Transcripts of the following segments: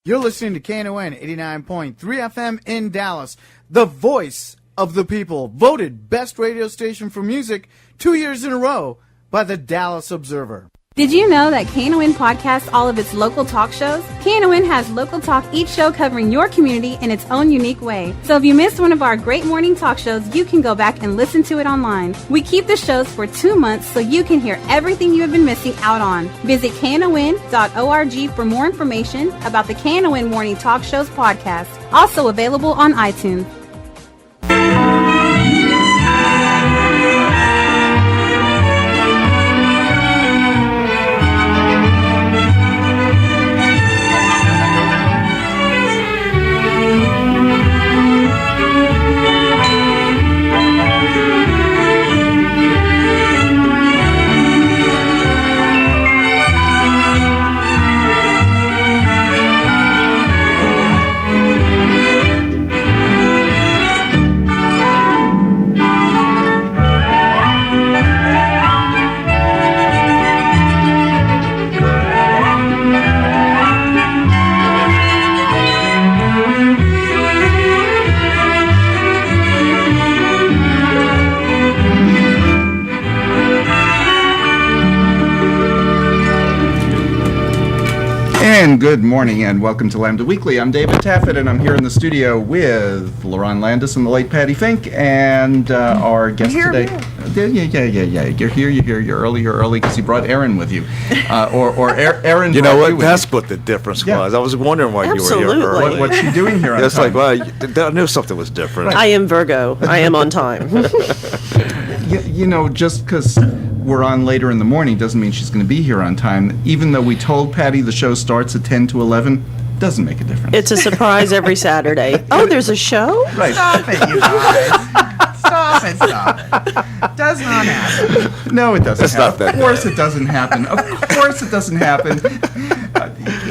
You're listening to Knon 89.3 FM in Dallas, the voice of the people, voted best radio station for music 2 years in a row by the Dallas Observer. Did you know that Knon podcasts all of its local talk shows? Knon has local talk, each show covering your community in its own unique way. So if you missed one of our great morning talk shows, you can go back and listen to it online. We keep the shows for 2 months so you can hear everything you have been missing out on. Visit knon.org for more information about the Knon Morning Talk Shows podcast. Also available on iTunes. And good morning and welcome to Lambda Weekly. I'm David Taffet and I'm here in the studio with Lerone Landis and the late Patti Fink and our guest today. Yeah. You're here, you're early because you brought Erin with you. Erin. You know what? That's what the difference was. I was wondering why you were here early. What's she doing here on It's time? like, well, I knew something was different. Right. I am Virgo. I am on time. You know, just because we're on later in the morning doesn't mean she's going to be here on time. Even though we told Patti the show starts at 10 to 11, doesn't make a difference. It's a surprise every Saturday. Oh, there's a show? Right. Stop it, you guys. Stop it. Does not happen. No, it doesn't happen. not that Of course it doesn't happen. Of course it doesn't happen.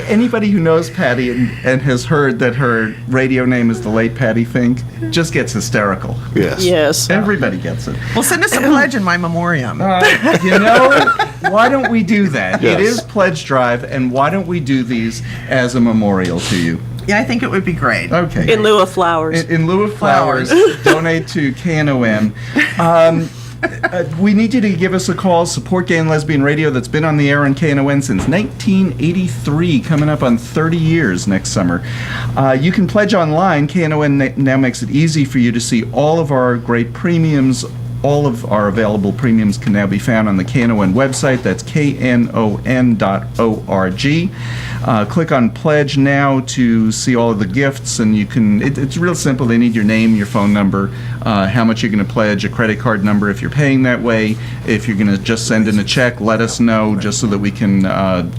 Anybody who knows Patti and has heard that her radio name is the late Patti Fink just gets hysterical. Yes. Everybody gets it. Well, send us a pledge in my memoriam. You know, why don't we do that? Yes. It is Pledge Drive, and why don't we do these as a memorial to you? Yeah, I think it would be great. Okay. In lieu of flowers. In lieu of flowers, donate to Knon. We need you to give us a call. Support Gay and Lesbian Radio that's been on the air on Knon since 1983, coming up on 30 years next summer. You can pledge online. Knon now makes it easy for you to see all of our great premiums. All of our available premiums can now be found on the Knon website. That's knon.org. Click on Pledge now to see all of the gifts, and you can. It's real simple. They need your name, your phone number, how much you're going to pledge, a credit card number if you're paying that way. If you're going to just send in a check, let us know just so that we can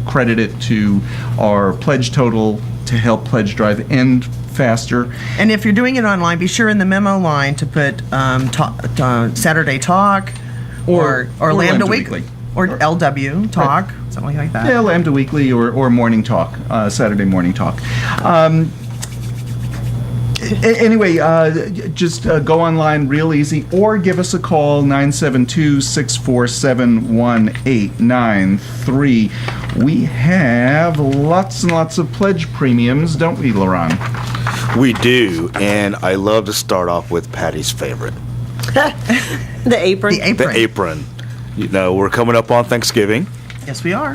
credit it to our pledge total to help Pledge Drive end faster. And if you're doing it online, be sure in the memo line to put Saturday Talk or Lambda Weekly. Or LW Talk, something like that. Yeah, Lambda Weekly or Morning Talk, Saturday Morning Talk. Anyway, just go online real easy or give us a call, 972-647-1893. We have lots and lots of pledge premiums, don't we, Lerone? We do, and I love to start off with Patti's favorite. The apron. The apron. You know, we're coming up on Thanksgiving. Yes, we are.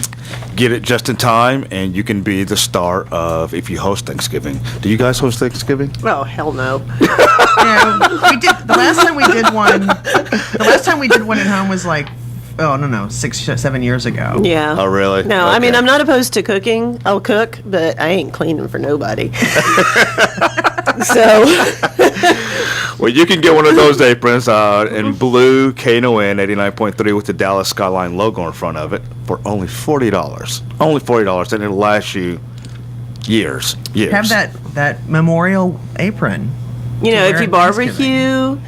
Get it just in time, and you can be the star of if you host Thanksgiving. Do you guys host Thanksgiving? Oh, hell no. Yeah, we did. The last time we did one at home was like, 6-7 years ago. Yeah. Oh, really? No, Okay. I mean, I'm not opposed to cooking. I'll cook, but I ain't cleaning for nobody. So. Well, you can get one of those aprons in blue Knon 89.3 with the Dallas Skyline logo in front of it for only $40. Only $40, and it'll last you years. Have that memorial apron. You know, if you Thanksgiving. barbecue,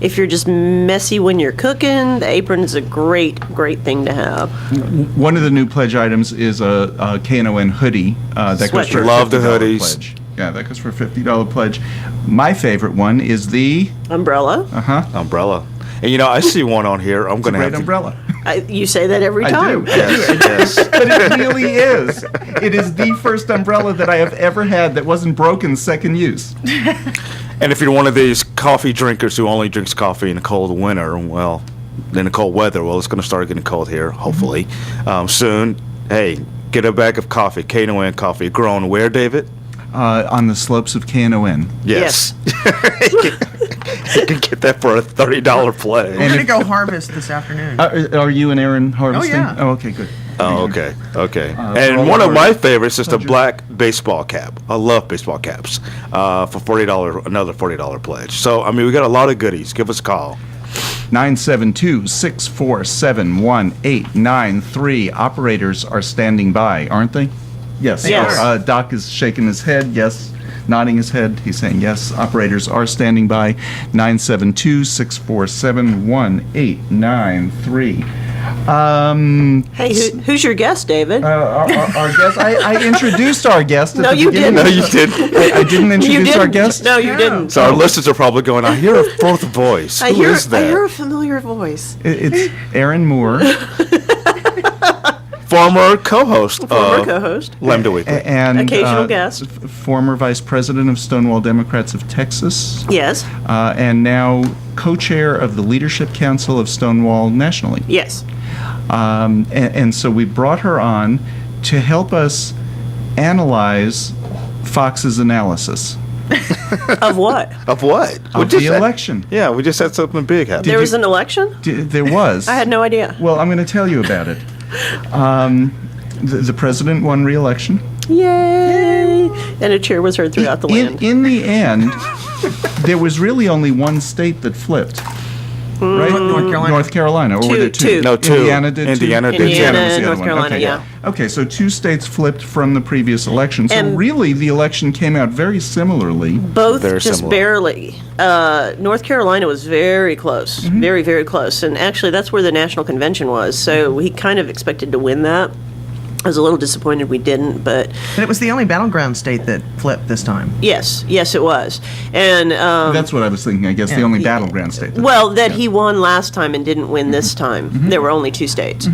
if you're just messy when you're cooking, the apron is a great thing to have. One of the new pledge items is a Knon hoodie. That goes for a Love the $50 hoodies. pledge. Yeah, that goes for a $50 pledge. My favorite one is the Umbrella. Uh-huh. Umbrella. And you know, I see one on here. I'm It's a going to great have umbrella. You say that every I time. do. Yes. But it really is. It is the first umbrella that I have ever had that wasn't broken second use. And if you're one of these coffee drinkers who only drinks coffee in the cold winter, well, in the cold weather, well, it's going to start getting cold here, hopefully, soon. Hey, get a bag of coffee, Knon coffee. Grown where, David? On the slopes of Knon. Yes. You can get that for a $30 pledge. We're going to go harvest this afternoon. Are you and Erin harvesting? yeah. Oh, okay, good. Oh, okay, okay. for And all one of our my favorites is the pleasures. black baseball cap. I love baseball caps. For $40, another $40 pledge. So, I mean, we got a lot of goodies. Give us a call. 972-647-1893. Operators are standing by, aren't they? Yes. Yes. Doc is shaking his head, yes. Nodding his head, he's saying yes. Operators are standing by. 972-647-1893. Hey, who's your guest, David? Our guest, I introduced our guest at No, the you beginning. didn't. No, you didn't. I didn't You introduce our didn't. guest? No, you didn't. So our listeners are probably going, I hear a fourth voice. Who is I hear that? a familiar voice. It's Erin Moore. Former co-host Former of co-host. Lambda Weekly. And Occasional guest. former vice president of Stonewall Democrats of Texas, Yes. and now co-chair of the Leadership Council of Stonewall nationally. Yes. And so we brought her on to help us analyze Fox's analysis Of what? Of what? of the election. Yeah, we just had something big happen. There was an election? There was. I had no idea. Well, I'm going to tell you about it. The president won re-election. Yay! And a cheer was heard throughout the land. In the end, there was really only one state that flipped. Right? North Carolina. North Carolina. Or were there two? Two. No, two. Indiana did Indiana too? did. Indiana was the and other North one. Carolina, Okay. yeah. Okay, so two states flipped from the previous election. So And- really, the election came out very similarly. Both Very just similar. barely. North Carolina was very close, very, very close. And actually, that's where the national convention was. So he kind of expected to win that. I was a little disappointed we didn't, but But it was the only battleground state that flipped this time. yes, it was. And That's what I was thinking. I guess the Yeah. only battleground state. well, that he won last time and didn't win this time. There were only two states.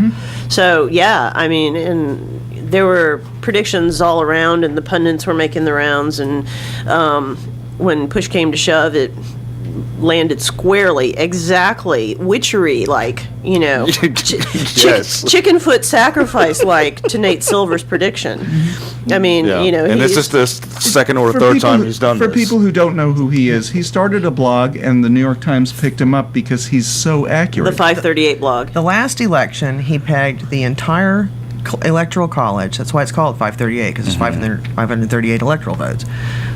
So, yeah, I mean, and there were predictions all around, and the pundits were making the rounds. And when push came to shove, it landed squarely, exactly, witchery like, you know, Yes. chicken foot sacrifice like to Nate Silver's prediction. I mean, Yeah. you know, and this he's- is the second or For third people time who- he's done For this. people who don't know who he is, he started a blog, and the New York Times picked him up because he's so accurate. the 538 blog. The last election, he pegged the entire electoral college. That's why it's called 538, because there's 538 electoral votes.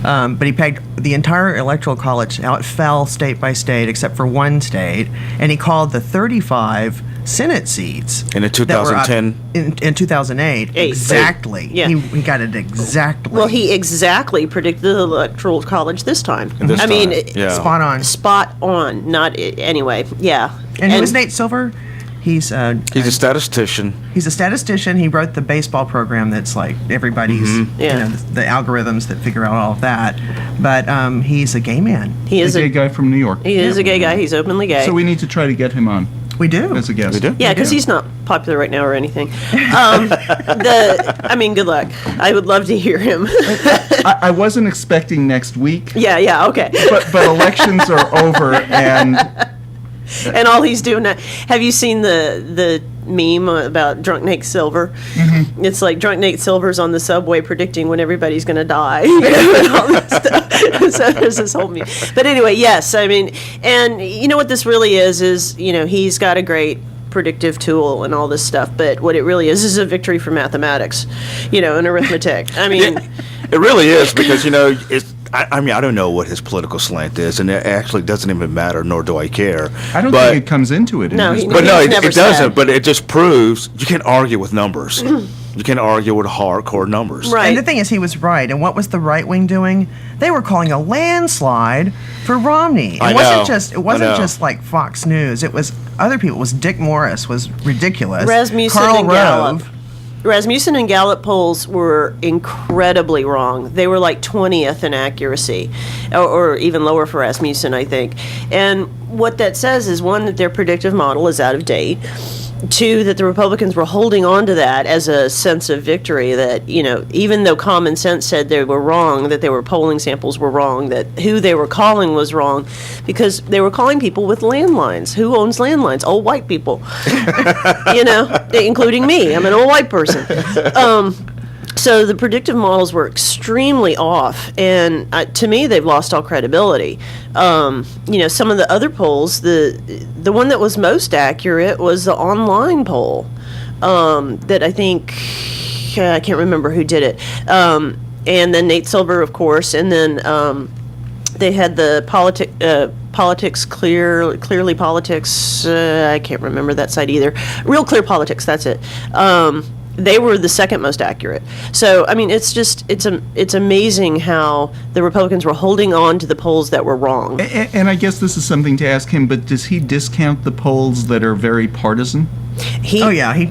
But he pegged the entire electoral college. Now it fell state by state, except for one state, and he called the 35 Senate seats In the that were up 2010? in 2008 exactly. Yeah. He got it exactly. Well, he exactly predicted the electoral college this time. This I mean, time, yeah. spot on. spot on. Not anyway. Yeah. And who is Nate Silver? He's He's a statistician. He's a statistician. He wrote the baseball program that's like everybody's, Yeah. the algorithms that figure out all of that. But he's a gay man. He The is gay a guy from New York. he is a gay guy. He's openly gay. So we need to try to get him on We do. as a guest. We do? Yeah, because he's not popular right now or anything. I mean, good luck. I would love to hear him. I wasn't expecting next week, yeah, okay. but elections are over, and And all he's doing now. Have you seen the meme about drunk Nate Silver? Mm-hmm. It's like drunk Nate Silver's on the subway predicting when everybody's going to die, you know, and all this stuff. So there's this whole meme. But anyway, yes, I mean, and you know what this really is, you know, he's got a great predictive tool and all this stuff, but what it really is a victory for mathematics, you know, and arithmetic. I mean, It really is because, you know, I mean, I don't know what his political slant is, and it actually doesn't even matter, nor do I care. I don't But- think it comes into it. in No, his he- book. But no, He's it never doesn't. said. But it just proves you can't argue with numbers. You can't argue with hardcore numbers. Right. And the thing is, he was right. And what was the right wing doing? They were calling a landslide for Romney. I It know. wasn't I know. just like Fox News. It was other people. It was Dick Morris was ridiculous. Rasmussen Karl and Gallup. Rove. Rasmussen and Gallup polls were incredibly wrong. They were like 20th in accuracy, or even lower for Rasmussen, I think. And what that says is, one, that their predictive model is out of date, Two, that the Republicans were holding on to that as a sense of victory, that, even though common sense said they were wrong, that their polling samples were wrong, that who they were calling was wrong, because they were calling people with landlines. Who owns landlines? Old white people. Including me. I'm an old white person. So the predictive models were extremely off, and to me, they've lost all credibility. Some of the other polls, the one that was most accurate was the online poll that I think, I can't remember who did it, and then Nate Silver, of course, and then they had the Clearly Politics, I can't remember that site either. Real Clear Politics, that's it. They were the second most accurate. So, I mean, it's amazing how the Republicans were holding on to the polls that were wrong. And I guess this is something to ask him, but does he discount the polls that are very partisan? He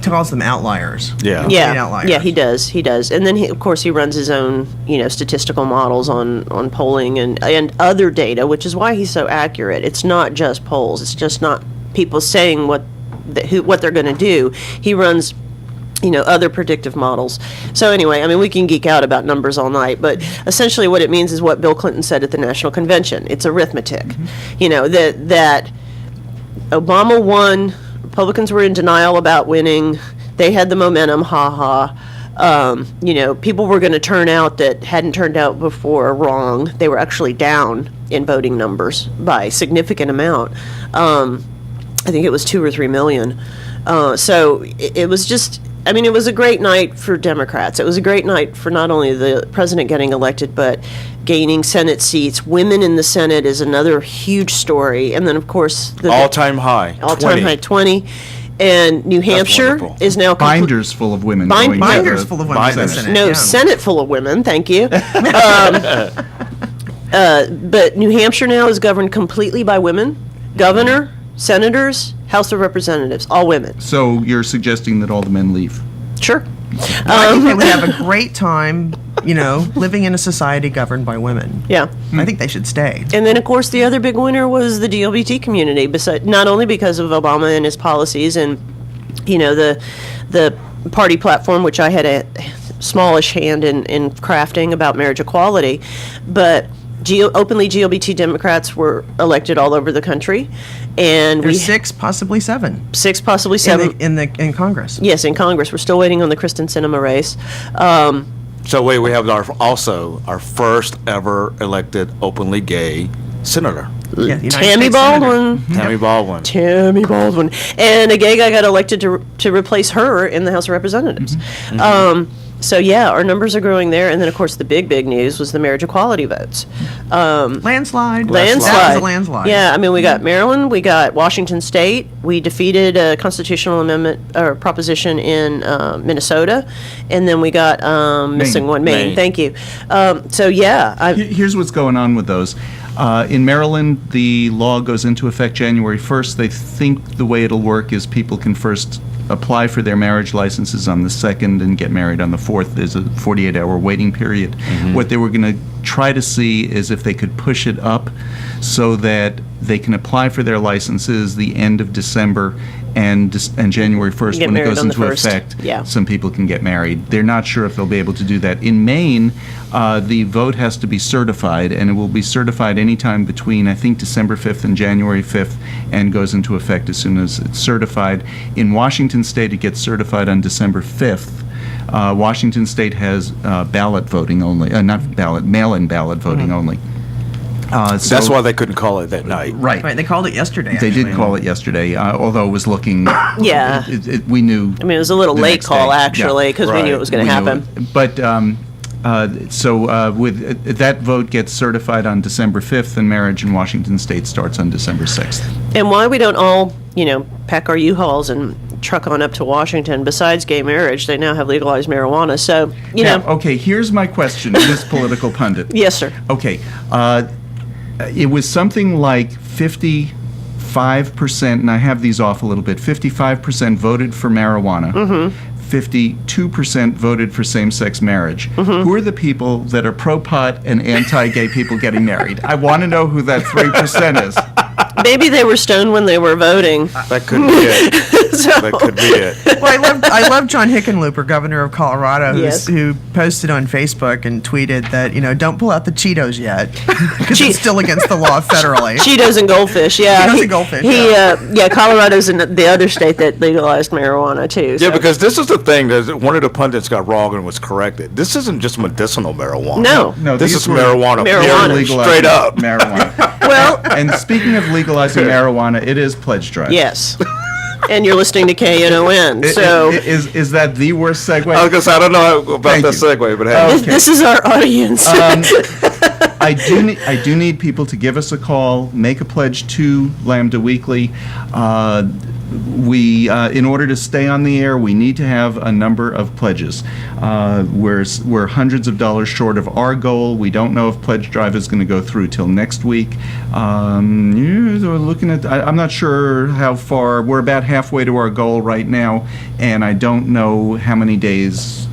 calls them outliers. Yeah, outliers. Yeah, he does. And then, of course, he runs his own, statistical models on polling and other data, which is why he's so accurate. It's not just polls. It's just not people saying what they're going to do. He runs other predictive models. So anyway, I mean, we can geek out about numbers all night, but essentially what it means is what Bill Clinton said at the National Convention. It's arithmetic. Mm-hmm. That Obama won, Republicans were in denial about winning, they had the momentum, people were going to turn out that hadn't turned out before wrong. They were actually down in voting numbers by a significant amount. I think it was 2 or 3 million. So it was just, it was a great night for Democrats. It was a great night for not only the president getting elected, but gaining Senate seats. Women in the Senate is another huge story. And then, of course, the all-time high, 20. And New Hampshire is now binders full of women. Binders full of women. Senate full of women. Thank you. But New Hampshire now is governed completely by women. Governor, senators, House of Representatives, all women. So you're suggesting that all the men leave? Sure. I think they would have a great time, living in a society governed by women. Yeah. I think they should stay. And then, of course, the other big winner was the LGBT community, not only because of Obama and his policies and, the party platform, which I had a smallish hand in crafting about marriage equality, but openly LGBT Democrats were elected all over the country, and there's 6, possibly 7. 6, possibly 7 in Congress. Yes, in Congress. We're still waiting on the Kristen Sinema race. So we have our first ever elected openly gay senator. Yeah, Tammy Baldwin. Tammy Baldwin. And a gay guy got elected to replace her in the House of Representatives. Mm-hmm. So yeah, our numbers are growing there, and then of course the big news was the marriage equality votes. Landslide. That was a landslide. Yeah, we got Maryland, we got Washington State, we defeated a constitutional amendment or proposition in Minnesota, and then we got Maine. Thank you. So yeah, here's what's going on with those. In Maryland, the law goes into effect January 1st. They think the way it'll work is people can first apply for their marriage licenses on the 2nd and get married on the 4th. There's a 48-hour waiting period. Mm-hmm. What they were going to try to see is if they could push it up so that they can apply for their licenses the end of December and January 1st when it goes into effect. Yeah. Some people can get married. They're not sure if they'll be able to do that. In Maine, the vote has to be certified, and it will be certified anytime between, I think, December 5th and January 5th, and goes into effect as soon as it's certified. In Washington State, it gets certified on December 5th. Washington State has ballot voting only, mail-in ballot voting only. So that's why they couldn't call it that night. Right. They called it yesterday. They did call it yesterday, although it was looking. Yeah. We knew. it was a little late call actually, because we knew it was going to happen. But with that vote gets certified on December 5th, and marriage in Washington State starts on December 6th. And why we don't all, pack our U-Hauls and truck on up to Washington? Besides gay marriage, they now have legalized marijuana. So, Okay, here's my question, Miss Political Pundit. Yes, sir. Okay. It was something like 55%, and I have these off a little bit, 55% voted for marijuana. Mm-hmm. 52% voted for same-sex marriage. Mm-hmm. Who are the people that are pro-pot and anti-gay people getting married? I want to know who that 3% is. Maybe they were stoned when they were voting. That could be it. So- That could be it. Well, I love John Hickenlooper, governor of Colorado, Yes. who posted on Facebook and tweeted that, don't pull out the Cheetos yet, because it's still against the law federally. Cheetos and goldfish, yeah. Cheetos and goldfish, Colorado's in the other state that legalized marijuana, too. Yeah, because this is the thing that one of the pundits got wrong and was corrected. This isn't just medicinal marijuana. No. This these is were marijuana. Marijuana. legalizing Straight up. marijuana. Well, And speaking of legalizing marijuana, it is pledge drive. yes. And you're listening to KNON, so Is that the worst segue? I was gonna say, I don't know about Thank that you. segue, but hey. this is our audience. I do need people to give us a call, make a pledge to Lambda Weekly. We, in order to stay on the air, we need to have a number of pledges. We're hundreds of dollars short of our goal. We don't know if pledge drive is going to go through till next week. We're looking at. I'm not sure how far. We're about halfway to our goal right now, and I don't know how many days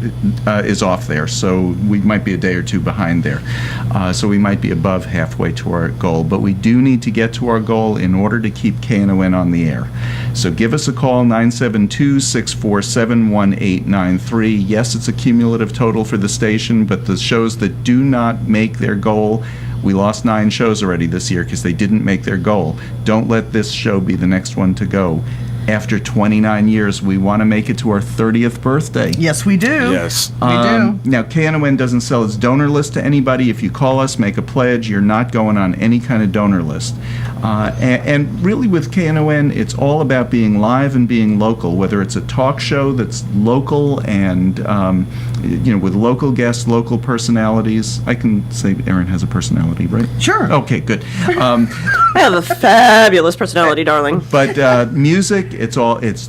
is off there. So we might be a day or two behind there. So we might be above halfway to our goal, but we do need to get to our goal in order to keep KNON on the air. So give us a call, 972-647-1893. Yes, it's a cumulative total for the station, but the shows that do not make their goal, we lost 9 shows already this year because they didn't make their goal. Don't let this show be the next one to go. After 29 years, we want to make it to our 30th birthday. Yes, we do. Yes. We do. Now, KNON doesn't sell its donor list to anybody. If you call us, make a pledge, you're not going on any kind of donor list. And really with KNON, it's all about being live and being local, whether it's a talk show that's local and, with local guests, local personalities. I can say Erin has a personality, right? Sure. Okay, good. I have a fabulous personality, darling. But music, it's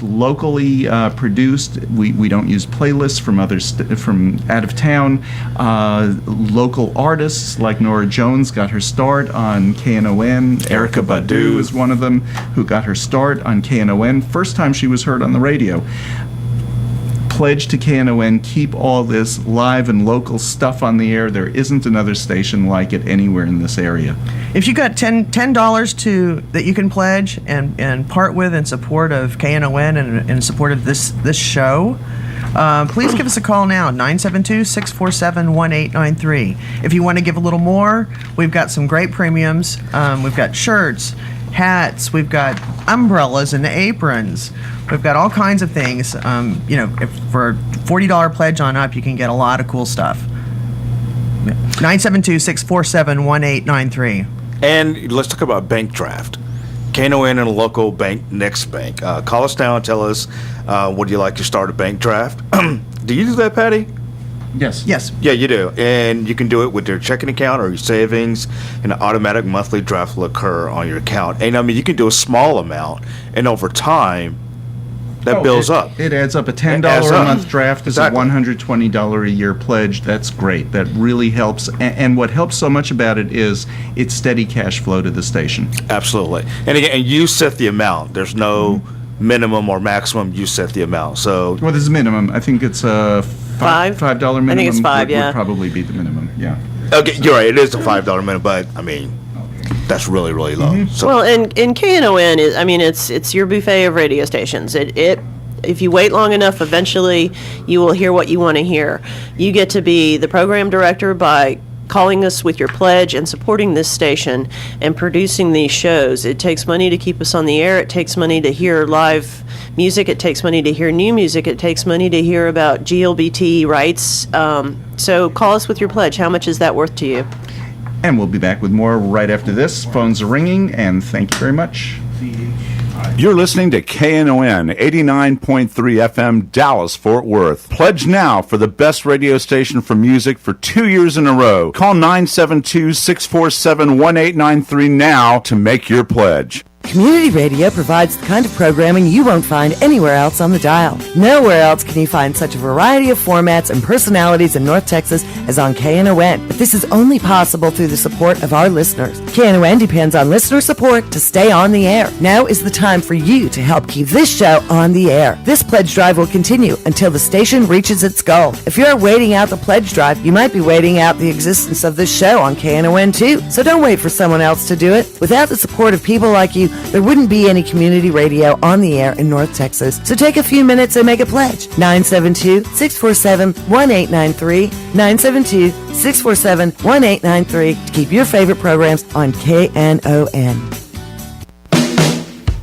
locally produced. We don't use playlists from from out of town. Local artists like Nora Jones got her start on KNON. Erykah Badu is one of them who got her start on KNON. First time she was heard on the radio. Pledge to KNON, keep all this live and local stuff on the air. There isn't another station like it anywhere in this area. If you got $10 that you can pledge and part with in support of KNON and in support of this show, please give us a call now, 972-647-1893. If you want to give a little more, we've got some great premiums. We've got shirts, hats, we've got umbrellas and aprons. We've got all kinds of things. If for a $40 pledge on up, you can get a lot of cool stuff. 972-647-1893. And let's talk about bank draft. KNON and a local bank, Next Bank. Call us now and tell us, would you like to start a bank draft? Do you do that, Patty? Yes. Yes. Yeah, you do. And you can do it with your checking account or your savings, and an automatic monthly draft will occur on your account. And I mean, you can do a small amount, and over time, that builds up. It adds up. A $10 adds a up. month draft is Exactly. a $120 a year pledge. That's great. That really helps. And what helps so much about it is it's steady cash flow to the station. Absolutely. And again, and you set the amount. There's no minimum or maximum. You set the amount. So Well, this is minimum. I think it's a Five? $5 minimum. I think it's $5, yeah. Would probably be the minimum. Yeah. okay, you're right. It is a $5 minimum, but I mean, that's really, really low. So Well, and KNON is, it's your buffet of radio stations. If you wait long enough, eventually you will hear what you want to hear. You get to be the program director by calling us with your pledge and supporting this station and producing these shows. It takes money to keep us on the air. It takes money to hear live music. It takes money to hear new music. It takes money to hear about GLBT rights. So call us with your pledge. How much is that worth to you? And we'll be back with more right after this. Phones are ringing, and thank you very much. You're listening to KNON 89.3 FM Dallas Fort Worth. Pledge now for the best radio station for music for 2 years in a row. Call 972-647-1893 now to make your pledge. Community radio provides the kind of programming you won't find anywhere else on the dial. Nowhere else can you find such a variety of formats and personalities in North Texas as on KNON. But this is only possible through the support of our listeners. KNON depends on listener support to stay on the air. Now is the time for you to help keep this show on the air. This pledge drive will continue until the station reaches its goal. If you're waiting out the pledge drive, you might be waiting out the existence of this show on KNON too. So don't wait for someone else to do it. Without the support of people like you, there wouldn't be any community radio on the air in North Texas. So take a few minutes and make a pledge. 972-647-1893. 972-647-1893 to keep your favorite programs on KNON.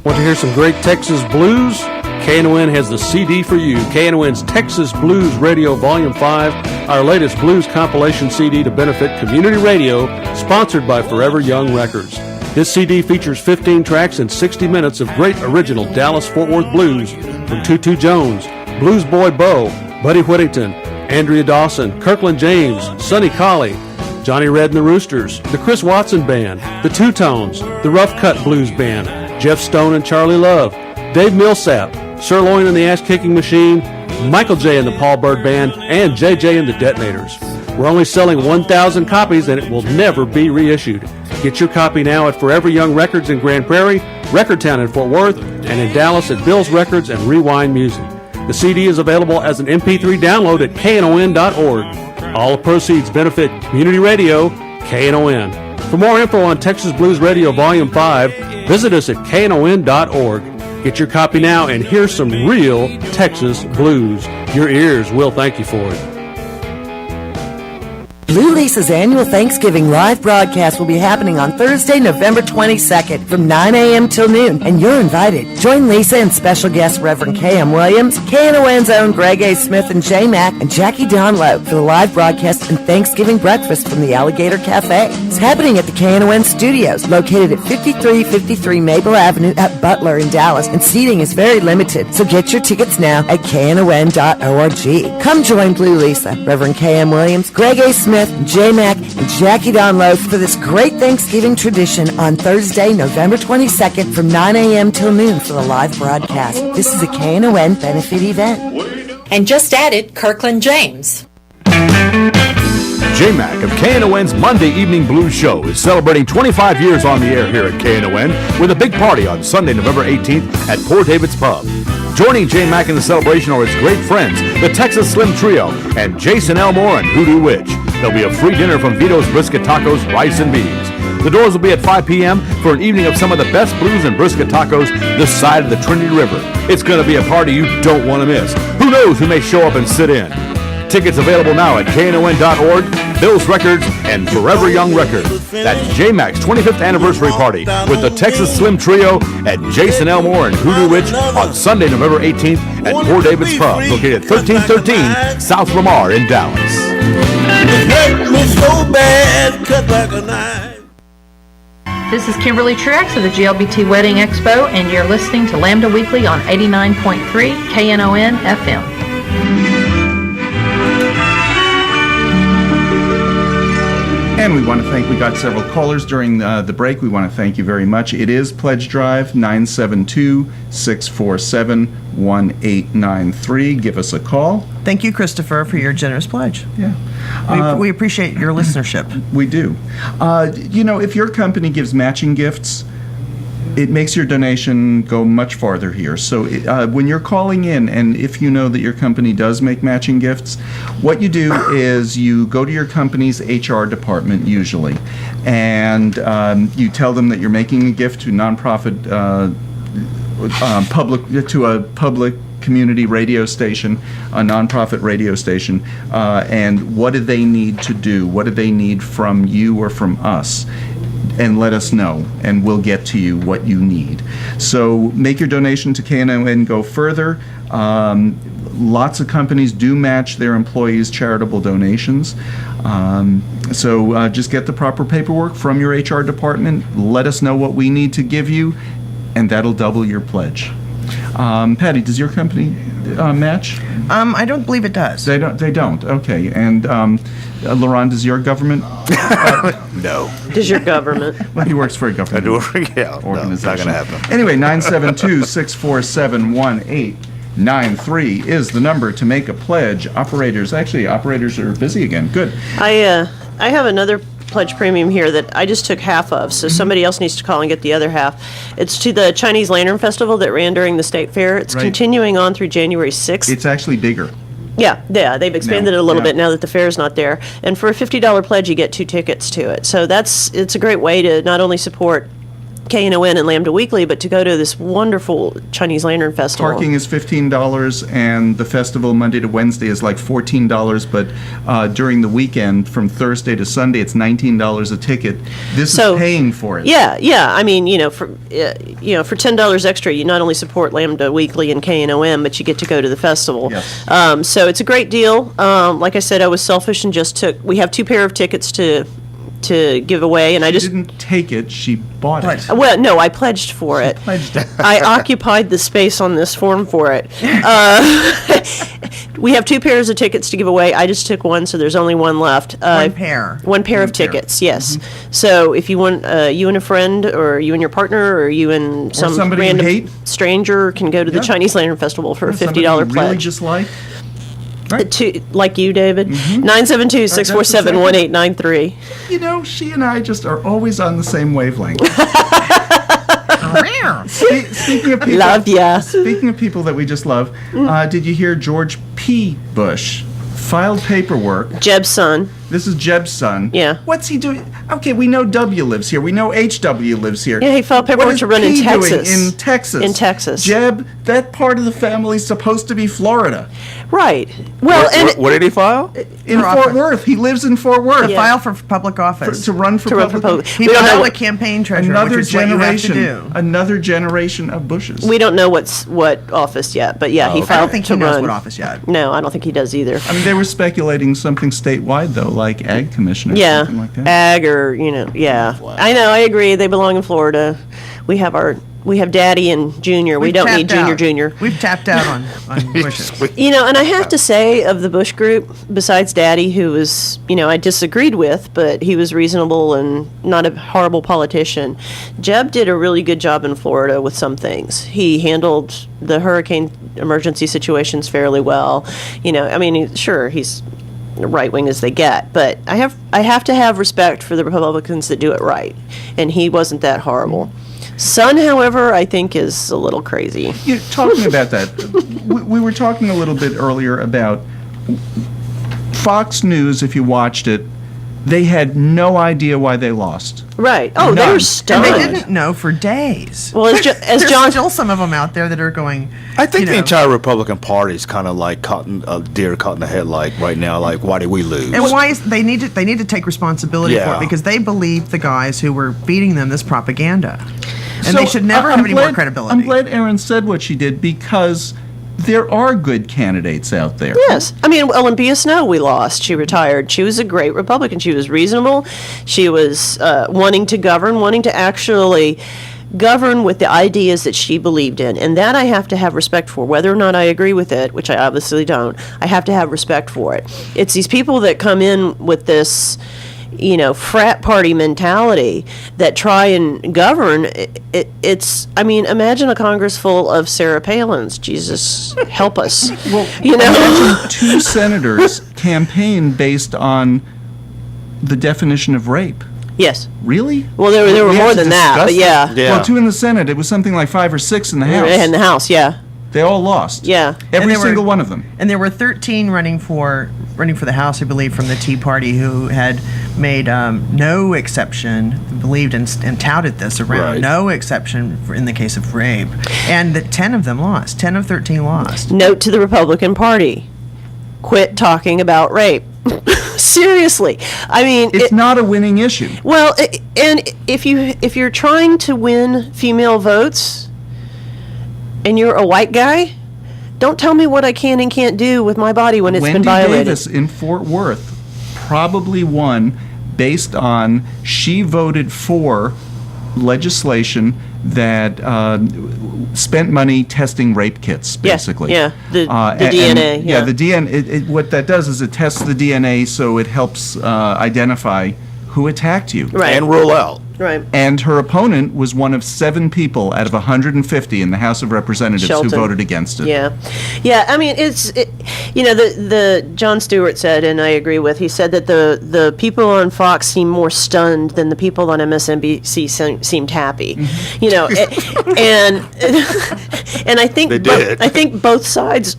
Want to hear some great Texas blues? KNON has the CD for you. KNON's Texas Blues Radio Volume 5, our latest blues compilation CD to benefit community radio, sponsored by Forever Young Records. This CD features 15 tracks and 60 minutes of great original Dallas-Fort Worth blues from Tutu Jones, Blues Boy Bo, Buddy Whittington, Andrea Dawson, Kirkland James, Sonny Colley, Johnny Red and the Roosters, the Chris Watson Band, the Two-Tones, the Rough Cut Blues Band, Jeff Stone and Charlie Love, Dave Millsap, Sirloin and the Ass-Kicking Machine, Michael J. and the Paul Bird Band, and JJ and the Detonators. We're only selling 1,000 copies and it will never be reissued. Get your copy now at Forever Young Records in Grand Prairie, Recordtown in Fort Worth, and in Dallas at Bill's Records and Rewind Music. The CD is available as an MP3 download at knon.org. All proceeds benefit community radio, KNON. For more info on Texas Blues Radio Volume 5, visit us at knon.org. Get your copy now and hear some real Texas blues. Your ears will thank you for it. Blue Lisa's annual Thanksgiving live broadcast will be happening on Thursday, November 22nd from 9 a.m. till noon, and you're invited. Join Lisa and special guest Reverend K.M. Williams, KNON's own Greg A. Smith and J. Mack, and Jackie Donlow for the live broadcast and Thanksgiving breakfast from the Alligator Cafe. It's happening at the KNON Studios, located at 5353 Maple Avenue at Butler in Dallas, and seating is very limited, so get your tickets now at knon.org. Come join Blue Lisa, Reverend K.M. Williams, Greg A. Smith, J. Mack, and Jackie Donlow for this great Thanksgiving tradition on Thursday, November 22nd from 9 a.m. till noon for the live broadcast. This is a KNON benefit event. And just added Kirkland James. J-Mac of KNON's Monday Evening Blues Show is celebrating 25 years on the air here at KNON with a big party on Sunday, November 18th at Poor David's Pub. Joining J-Mac in the celebration are his great friends, the Texas Slim Trio, and Jason Elmore and Hoodoo Witch. There'll be a free dinner from Vito's Brisket Tacos, Rice and Beans. The doors will be at 5 p.m. for an evening of some of the best blues and brisket tacos this side of the Trinity River. It's going to be a party you don't want to miss. Who knows who may show up and sit in? Tickets available now at knon.org, Bill's Records, and Forever Young Records. That's J-Mac's 25th anniversary party with the Texas Slim Trio and Jason Elmore and Hoodoo Witch on Sunday, November 18th at Poor David's Pub, located at 1313 South Lamar in Dallas. This is Kimberly Truex of the GLBT Wedding Expo, and you're listening to Lambda Weekly on 89.3 KNON FM. And we want to thank, we got several callers during the break. We want to thank you very much. It is Pledge Drive, 972-647-1893. Give us a call. Thank you, Christopher, for your generous pledge. Yeah. We appreciate your listenership. We do. You know, if your company gives matching gifts, it makes your donation go much farther here. So when you're calling in, and if you know that your company does make matching gifts, what you do is you go to your company's HR department usually, and you tell them that you're making a gift to nonprofit, to a public community radio station, a nonprofit radio station, and what do they need to do? What do they need from you or from us? And let us know, and we'll get to you what you need. So make your donation to KNON go further. Lots of companies do match their employees' charitable donations. So just get the proper paperwork from your HR department. Let us know what we need to give you, and that'll double your pledge. Patty, does your company match? I don't believe it does. They don't. Okay. And Lerone, does your government? No. Does your government? Well, he works for a government organization. No, it's not going to happen. Anyway, 972-647-1893 is the number to make a pledge. Operators are busy again. Good. I have another pledge premium here that I just took half of, so somebody else needs to call and get the other half. It's to the Chinese Lantern Festival that ran during the State Fair. It's continuing on through January 6th. It's actually bigger. Yeah, they've expanded it a little bit now that the fair's not there. And for a $50 pledge, you get 2 tickets to it. So it's a great way to not only support KNON and Lambda Weekly, but to go to this wonderful Chinese Lantern Festival. Parking is $15, and the festival Monday to Wednesday is like $14, but during the weekend, from Thursday to Sunday, it's $19 a ticket. This is paying for it. Yeah. I mean, for $10 extra, you not only support Lambda Weekly and KNOM, but you get to go to the festival. Yes. So it's a great deal. Like I said, I was selfish and we have 2 pair of tickets to give away, and I just didn't take it. She bought it. Well, no, I pledged for it. Pledged it. I occupied the space on this form for it. We have 2 pairs of tickets to give away. I just took one, so there's only one left. One pair. One pair of tickets. Yes. Mm-hmm. So if you want, you and a friend, or you and your partner, or you and some random stranger can go to the Chinese Lantern Festival for a $50 pledge. Really just like. Right. Like you, David. 972-647-1893. She and I just are always on the same wavelength. Speaking of people, love ya. Speaking of people that we just love, did you hear George P. Bush filed paperwork? Jeb's son. This is Jeb's son. Yeah. What's he doing? Okay, we know W lives here. We know HW lives here. Yeah, he filed paperwork to run in Texas. In Texas. In Texas. Jeb, that part of the family's supposed to be Florida. Right. Well, what did he file? In Fort Worth. He lives in Fort Worth. To file for public office. To run for public. He filed a campaign treasurer, which is what you have to do. Another generation of Bushes. We don't know what office yet, but yeah, he filed to run. I don't think he knows what office yet. No, I don't think he does either. I mean, they were speculating something statewide, though, like Ag Commissioner or something like that. Ag or, yeah. I know, I agree. They belong in Florida. We have Daddy and Junior. We don't need Junior. We've tapped out on Bushes. And I have to say, of the Bush group, besides Daddy, who was, I disagreed with, but he was reasonable and not a horrible politician, Jeb did a really good job in Florida with some things. He handled the hurricane emergency situations fairly well. Sure, he's right wing as they get, but I have to have respect for the Republicans that do it right, and he wasn't that horrible. Son, however, I think is a little crazy. Talking about that, we were talking a little bit earlier about Fox News. If you watched it, they had no idea why they lost. Right. Oh, they were stunned. And they didn't know for days. Well, as there's John, still some of them out there that are going. I think the entire Republican Party is kind of like a deer caught in the headlight right now. Like, why did we lose? And why is they need to take responsibility for it, because they believe the guys who were feeding them this propaganda, and they should never have any more credibility. I'm glad Erin said what she did, because there are good candidates out there. Yes. I mean, Olympia Snowe we lost. She retired. She was a great Republican. She was reasonable. She was wanting to actually govern with the ideas that she believed in. And that I have to have respect for. Whether or not I agree with it, which I obviously don't, I have to have respect for it. It's these people that come in with this frat party mentality that try and govern. Imagine a Congress full of Sarah Palins. Jesus, help us. Well, imagine 2 senators campaign based on the definition of rape. Yes. Really? Well, there were more than that, but yeah. Well, 2 in the Senate. It was something like 5 or 6 in the House. In the House, yeah. They all lost. Yeah. Every single one of them. And there were 13 running for the House, I believe, from the Tea Party, who had made no exception, believed and touted this around, no exception in the case of rape. And that 10 of them lost. 10 of 13 lost. Note to the Republican Party: quit talking about rape. Seriously, I mean, it's not a winning issue. Well, and if you're trying to win female votes, and you're a white guy, don't tell me what I can and can't do with my body when it's been violated. Wendy Davis in Fort Worth probably won based on she voted for legislation that spent money testing rape kits, basically. Yeah, the DNA. And the DNA. What that does is it tests the DNA, so it helps identify who attacked you. Right. And rule out. Right. And her opponent was one of 7 people out of 150 in the House of Representatives Shelton. who voted against it. Yeah. I mean, the Jon Stewart said, and I agree with. He said that the people on Fox seem more stunned than the people on MSNBC seemed happy. Mm-hmm. And I think I think both sides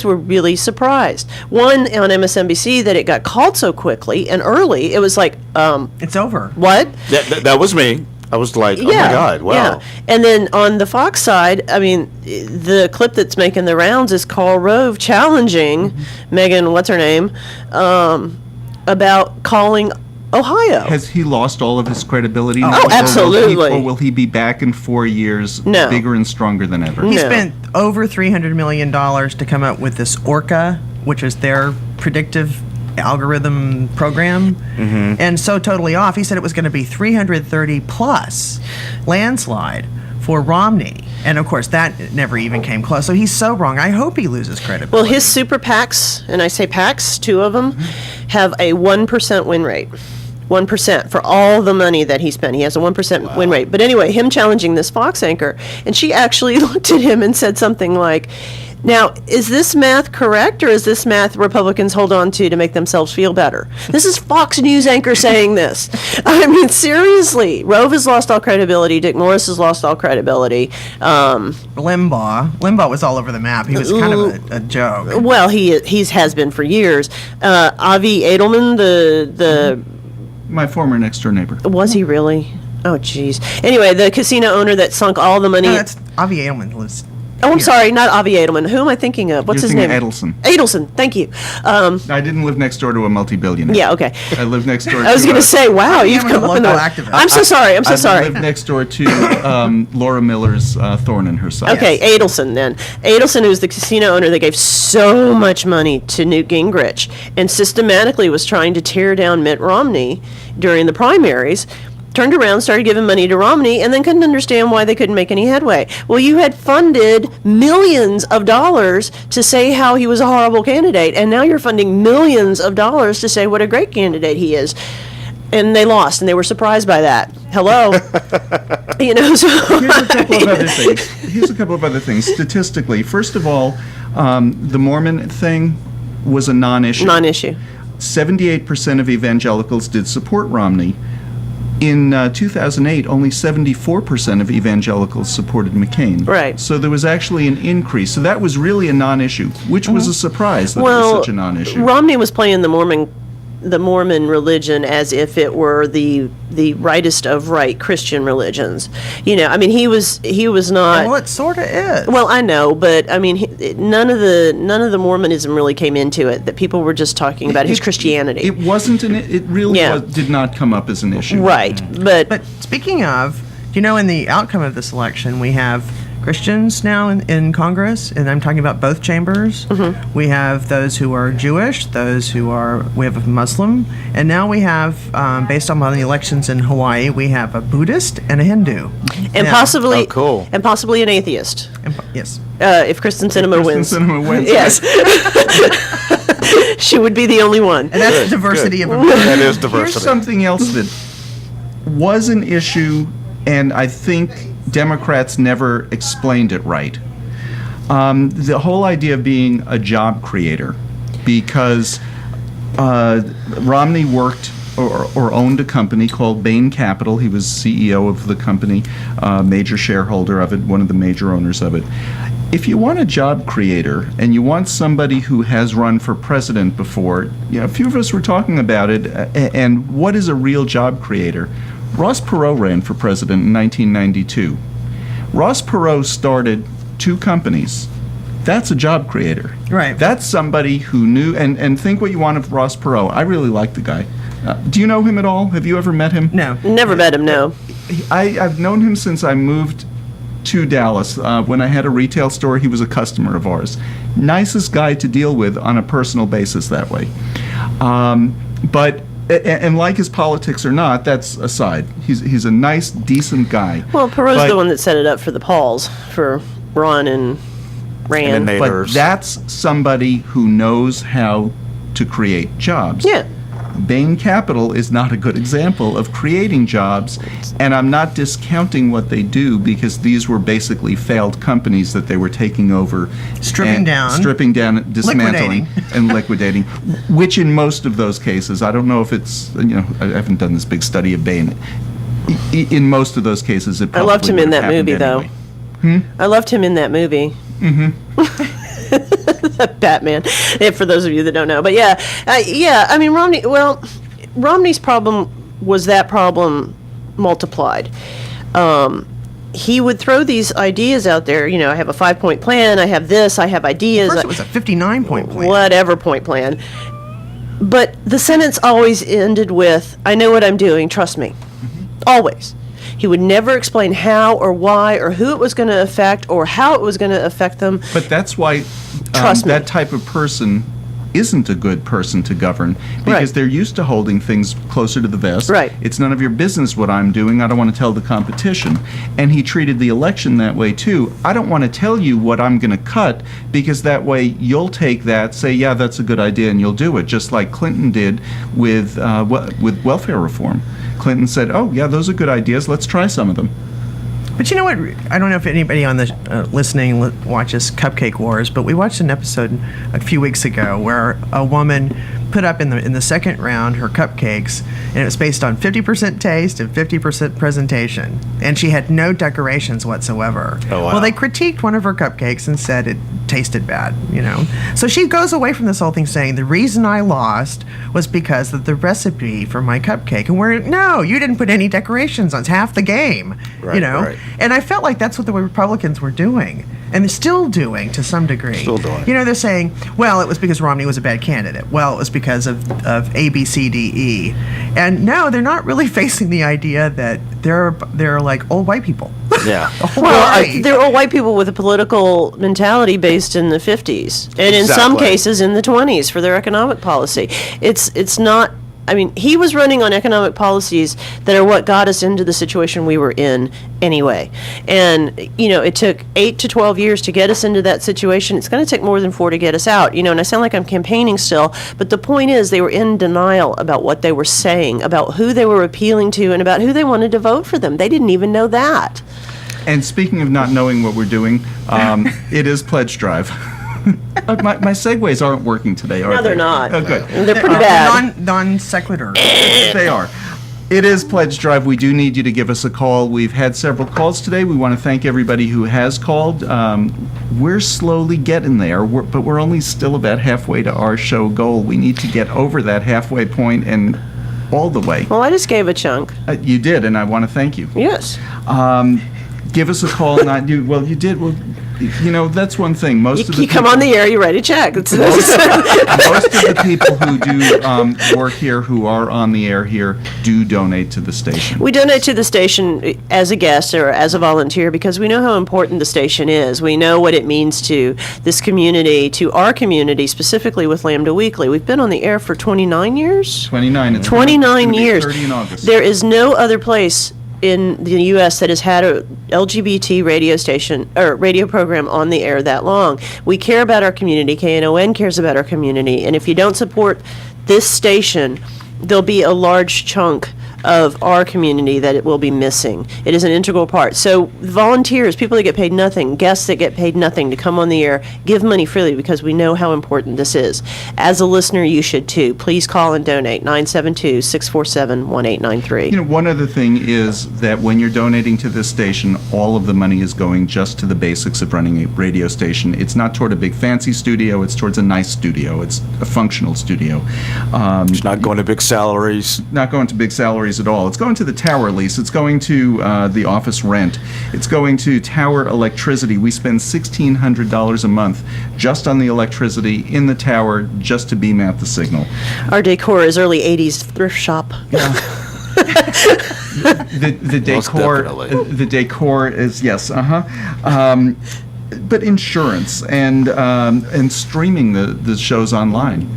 were really surprised. One on MSNBC that it got called so quickly and early. It was like, it's over. What? That was me. I was like, oh my God, wow. Yeah. And then on the Fox side, I mean, the clip that's making the rounds is Karl Rove challenging Megan, what's her name, about calling Ohio. Has he lost all of his credibility now? Oh, absolutely. Or will he be back in 4 years bigger and stronger than ever? He spent over $300 million to come up with this ORCA, which is their predictive algorithm program, and so totally off. He said it was going to be 330 plus landslide for Romney, and of course that never even came close. So he's so wrong. I hope he loses credibility. Well, his super PACs, and I say PACs, 2 of them, have a 1% win rate. 1% for all the money that he spent. He has a 1% win rate. But anyway, him challenging this Fox anchor, and she actually looked at him and said something like, now, is this math correct, or is this math Republicans hold on to make themselves feel better? This is Fox News anchor saying this. I mean, seriously. Rove has lost all credibility. Dick Morris has lost all credibility. Limbaugh was all over the map. He was kind of a joke. Well, he has been for years. Avi Edelman, the my former next-door neighbor. Was he really? Oh, jeez. Anyway, the casino owner that sunk all the money. No, that's Avi Edelman lives. Oh, I'm sorry, not Avi Edelman. Who am I thinking of? What's his name? Adelson. Adelson, thank you. I didn't live next door to a multi-billionaire. Yeah, okay. I lived next door to... I was going to say, wow, you've come up in the... activist. I'm so sorry, I lived next door to Laura Miller's thorn in her side. Okay, Adelson then. Adelson, who's the casino owner that gave so much money to Newt Gingrich and systematically was trying to tear down Mitt Romney during the primaries, turned around, started giving money to Romney, and then couldn't understand why they couldn't make any headway. Well, you had funded millions of dollars to say how he was a horrible candidate, and now you're funding millions of dollars to say what a great candidate he is. And they lost, and they were surprised by that. Hello. So... Here's a couple of other things. Statistically, first of all, the Mormon thing was a non-issue. 78% of evangelicals did support Romney. In 2008, only 74% of evangelicals supported McCain. Right. So there was actually an increase. So that was really a non-issue, which was a surprise that it was such a non-issue. Romney was playing the Mormon religion as if it were the rightest of right Christian religions. I mean, he was not. Well, it sort of is. Well, I know, but I mean, none of the Mormonism really came into it. That people were just talking about his Christianity. It wasn't it really did not come up as an issue. Right, but speaking of, in the outcome of this election, we have Christians now in Congress, and I'm talking about both chambers. We have those who are Jewish, we have a Muslim, and now we have, based on the elections in Hawaii, we have a Buddhist and a Hindu. And possibly an atheist. Yes. If Kristen Sinema wins. Yes. She would be the only one. And that's diversity of opinion. That is diversity. Here's something else that was an issue, and I think Democrats never explained it right. The whole idea of being a job creator, because Romney worked or owned a company called Bain Capital. He was CEO of the company, major shareholder of it, one of the major owners of it. If you want a job creator and you want somebody who has run for president before, a few of us were talking about it, and what is a real job creator? Ross Perot ran for president in 1992. Ross Perot started 2 companies. That's a job creator. Right. That's somebody who knew, and think what you want of Ross Perot. I really like the guy. Do you know him at all? Have you ever met him? No. Never met him, no. I've known him since I moved to Dallas. When I had a retail store, he was a customer of ours. Nicest guy to deal with on a personal basis that way. And like his politics or not, that's aside. He's a nice, decent guy. Well, Perot's the one that set it up for the Pauls, for Ron and Rand. But that's somebody who knows how to create jobs. Yeah. Bain Capital is not a good example of creating jobs, and I'm not discounting what they do because these were basically failed companies that they were taking over, stripping down, dismantling, and liquidating, which in most of those cases, I don't know if it's, I haven't done this big study of Bain. In most of those cases, it probably I loved him in that movie, anyway. though. I loved him in that movie. Batman, for those of you that don't know. But I mean, Romney's problem was that problem multiplied. He would throw these ideas out there. I have a 5-point plan. I have this. I have ideas. First, it was a 59-point plan. Whatever point plan. But the sentence always ended with, "I know what I'm doing. Trust me." Always. He would never explain how or why or who it was going to affect or how it was going to affect them. But that's why that type of person isn't a good person to govern, because they're used to holding things closer to the vest. Right. It's none of your business what I'm doing. I don't want to tell the competition. And he treated the election that way too. I don't want to tell you what I'm going to cut, because that way you'll take that, say, yeah, that's a good idea, and you'll do it, just like Clinton did with welfare reform. Clinton said, oh, yeah, those are good ideas. Let's try some of them. But you know what? I don't know if anybody on the listening watches Cupcake Wars, but we watched an episode a few weeks ago where a woman put up in the second round her cupcakes, and it was based on 50% taste and 50% presentation, and she had no decorations whatsoever. Oh, wow. Well, they critiqued one of her cupcakes and said it tasted bad, So she goes away from this whole thing saying the reason I lost was because of the recipe for my cupcake, and no, you didn't put any decorations on. It's half the game, Right. And I felt like that's what the Republicans were doing, and they're still doing to some degree. Still doing. They're saying, well, it was because Romney was a bad candidate. Well, it was because of A, B, C, D, E. And no, they're not really facing the idea that they're like old white people. Yeah. They're old white people with a political mentality based in the 50s, and in some Exactly. cases in the 20s for their economic policy. It's not. I mean, he was running on economic policies that are what got us into the situation we were in anyway. And, it took 8 to 12 years to get us into that situation. It's going to take more than 4 to get us out. And I sound like I'm campaigning still, but the point is they were in denial about what they were saying, about who they were appealing to, and about who they wanted to vote for them. They didn't even know that. And speaking of not knowing what we're doing, it is Pledge Drive. My segues aren't working today, are they? No, they're not. Oh, good. They're pretty bad. Non sequitur. They are. It is Pledge Drive. We do need you to give us a call. We've had several calls today. We want to thank everybody who has called. We're slowly getting there, but we're only still about halfway to our show goal. We need to get over that halfway point and all the way. Well, I just gave a chunk. You did, and I want to thank you. Yes. Give us a call. You did. Well, that's one thing. Most of the You come on the air, you write a check. most of the people who do work here, who are on the air here, do donate to the station. We donate to the station as a guest or as a volunteer because we know how important the station is. We know what it means to this community, to our community, specifically with Lambda Weekly. We've been on the air for 29 years? 29. It's 29 gonna be years. 30 in August. There is no other place in the U.S. that has had a LGBT radio station or radio program on the air that long. We care about our community. KNON cares about our community. And if you don't support this station, there'll be a large chunk of our community that it will be missing. It is an integral part. So volunteers, people that get paid nothing, guests that get paid nothing to come on the air, give money freely because we know how important this is. As a listener, you should too. Please call and donate, 972-647-1893. One other thing is that when you're donating to this station, all of the money is going just to the basics of running a radio station. It's not toward a big fancy studio. It's towards a nice studio. It's a functional studio. It's not going to big salaries. Not going to big salaries at all. It's going to the tower lease. It's going to the office rent. It's going to tower electricity. We spend $1,600 a month just on the electricity in the tower just to beam out the signal. Our decor is early 80s thrift shop. Yeah. the decor. definitely. The decor is yes. But insurance and streaming the shows online.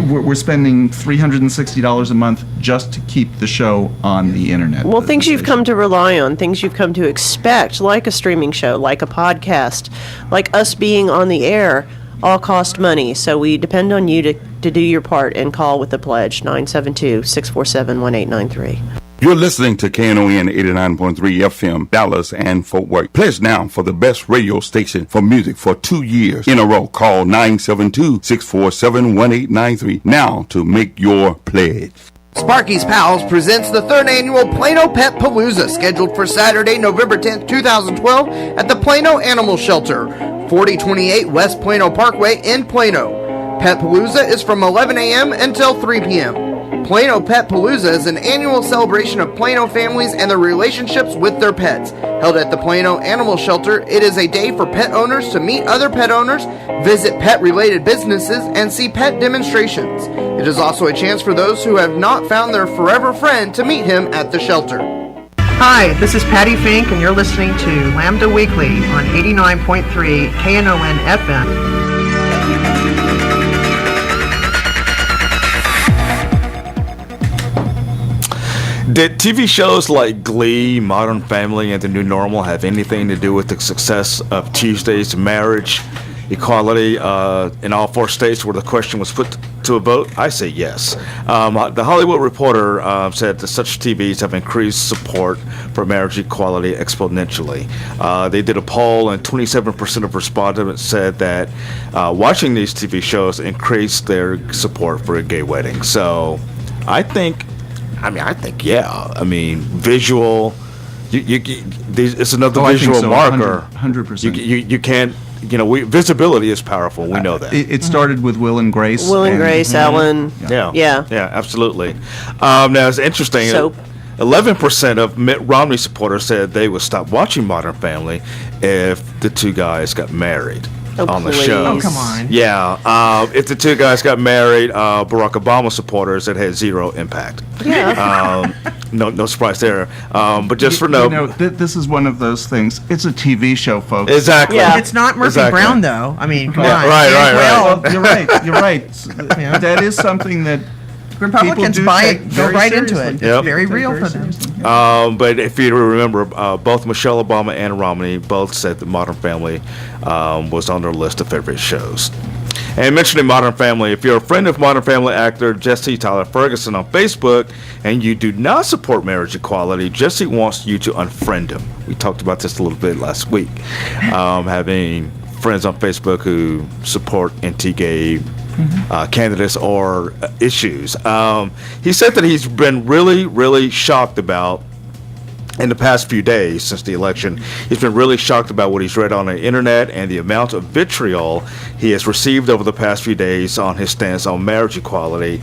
We're spending $360 a month just to keep the show on the internet. Well, things you've come to rely on, things you've come to expect, like a streaming show, like a podcast, like us being on the air, all cost money. So we depend on you to do your part and call with the pledge, 972-647-1893. You're listening to KNON 89.3 FM, Dallas and Fort Worth. Pledge now for the best radio station for music for 2 years in a row. Call 972-647-1893 now to make your pledge. Sparky's Pals presents the 3rd annual Plano Pet Palooza, scheduled for Saturday, November 10th, 2012 at the Plano Animal Shelter, 4028 West Plano Parkway in Plano. Pet Palooza is from 11 a.m. until 3 p.m. Plano Pet Palooza is an annual celebration of Plano families and their relationships with their pets. Held at the Plano Animal Shelter, it is a day for pet owners to meet other pet owners, visit pet-related businesses, and see pet demonstrations. It is also a chance for those who have not found their forever friend to meet him at the shelter. Hi, this is Patti Fink, and you're listening to Lambda Weekly on 89.3 KNON FM. Did TV shows like Glee, Modern Family, and The New Normal have anything to do with the success of Tuesday's marriage equality in all 4 states where the question was put to a vote? I say yes. The Hollywood Reporter said that such TVs have increased support for marriage equality exponentially. They did a poll, and 27% of respondents said that watching these TV shows increased their support for a gay wedding. So I think, yeah. I mean, visual. It's another visual marker. 100%. You can't. Visibility is powerful. We know that. It started with Will and Grace. Ellen. Yeah, absolutely. Now it's interesting. Soap. 11% of Mitt Romney supporters said they would stop watching Modern Family if the 2 guys got married. On the show. Oh, come on. Yeah. If the 2 guys got married, Barack Obama supporters, it had 0 impact. Yeah. No surprise there. But just for this is one of those things. It's a TV show, folks. Exactly. Yeah. It's not Murphy Brown, though. I mean, come on. Right. Well, you're right. That is something that Republicans go right into it. Yep. It's very real for them. But if you remember, both Michelle Obama and Romney both said that Modern Family was on their list of favorite shows. And mentioning Modern Family, if you're a friend of Modern Family actor Jesse Tyler Ferguson on Facebook and you do not support marriage equality, Jesse wants you to unfriend him. We talked about this a little bit last week, having friends on Facebook who support anti-gay candidates or issues. He said that he's been really, really shocked about, in the past few days since the election, he's been really shocked about what he's read on the internet and the amount of vitriol he has received over the past few days on his stance on marriage equality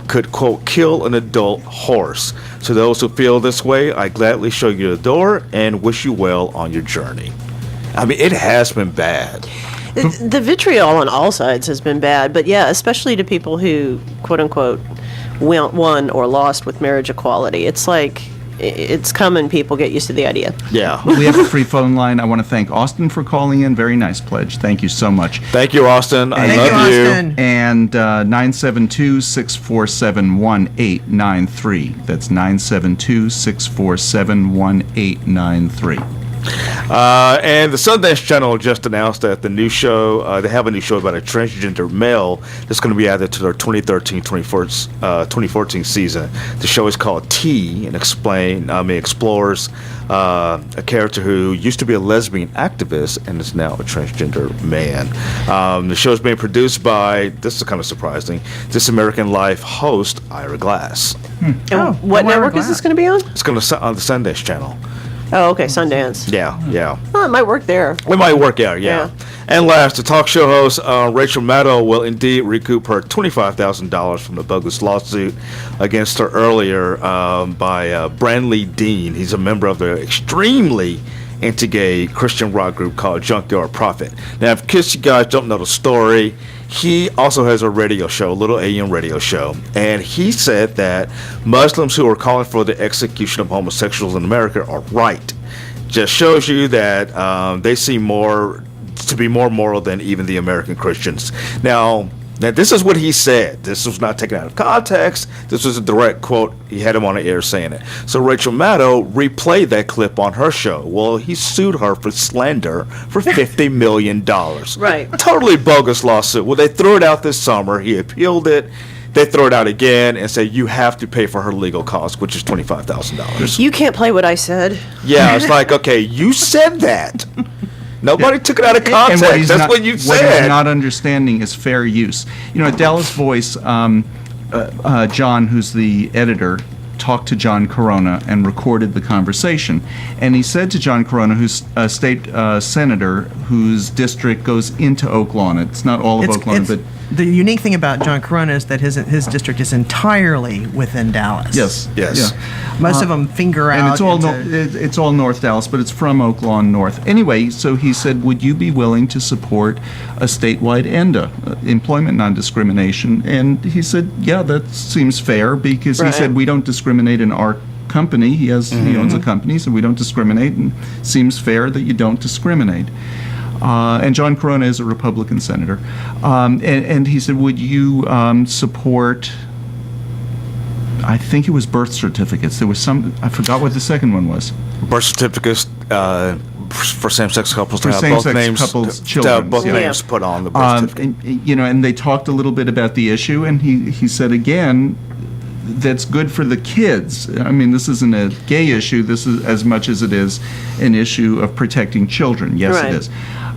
could, quote, kill an adult horse. To those who feel this way, I gladly show you the door and wish you well on your journey. I mean, it has been bad. The vitriol on all sides has been bad, but yeah, especially to people who, quote unquote, won or lost with marriage equality. It's like, it's coming, people get used to the idea. Yeah. We have a free phone line. I want to thank Austin for calling in. Very nice pledge. Thank you so much. Thank you, Austin. I love you. And 972-647-1893. That's 972-647-1893. And the Sundance Channel just announced that the new show, they have a new show about a transgender male that's going to be added to their 2013-2014 season. The show is called T and explores a character who used to be a lesbian activist and is now a transgender man. The show is being produced by, this is kind of surprising, This American Life host Ira Glass. And what network is this going to be on? It's going to on the Sundance Channel. Oh, okay, Sundance. Yeah. Well, it might work there. It might work out, yeah. And last, the talk show host Rachel Maddow will indeed recoup her $25,000 from the bogus lawsuit against her earlier by Brandley Dean. He's a member of the extremely anti-gay Christian rock group called Junkyard Prophet. Now, in case you guys don't know the story, he also has a radio show, a little AM radio show, and he said that Muslims who are calling for the execution of homosexuals in America are right. Just shows you that they seem to be more moral than even the American Christians. Now, this is what he said. This was not taken out of context. This was a direct quote. He had him on the air saying it. So Rachel Maddow replayed that clip on her show. Well, he sued her for slander for $50 million. Right. Totally bogus lawsuit. Well, they threw it out this summer. He appealed it. They throw it out again and say you have to pay for her legal costs, which is $25,000. You can't play what I said. Yeah, it's like, okay, you said that. Nobody took it out of context. That's what you said. What he's not understanding is fair use. At Dallas Voice, John, who's the editor, talked to John Corona and recorded the conversation. And he said to John Corona, who's a state senator whose district goes into Oak Lawn. It's not all of Oak Lawn, but the unique thing about John Corona is that his district is entirely within Dallas. Yes. Yes. Yeah. Most of them finger out. And it's all North Dallas, but it's from Oak Lawn North. Anyway, so he said, would you be willing to support a statewide ENDA, employment non-discrimination? And he said, yeah, that seems fair, because he said, we don't discriminate in our company. He owns a company, so we don't discriminate, and seems fair that you don't discriminate. And John Corona is a Republican senator. And he said, would you support, I think it was birth certificates. There was some, I forgot what the second one was. Birth certificates for same-sex couples For to have both same-sex names, couples' to children. have both names put on the birth certificate. And they talked a little bit about the issue, and he said, again, that's good for the kids. I mean, this isn't a gay issue. This is as much as it is an issue of protecting children. Yes, it is.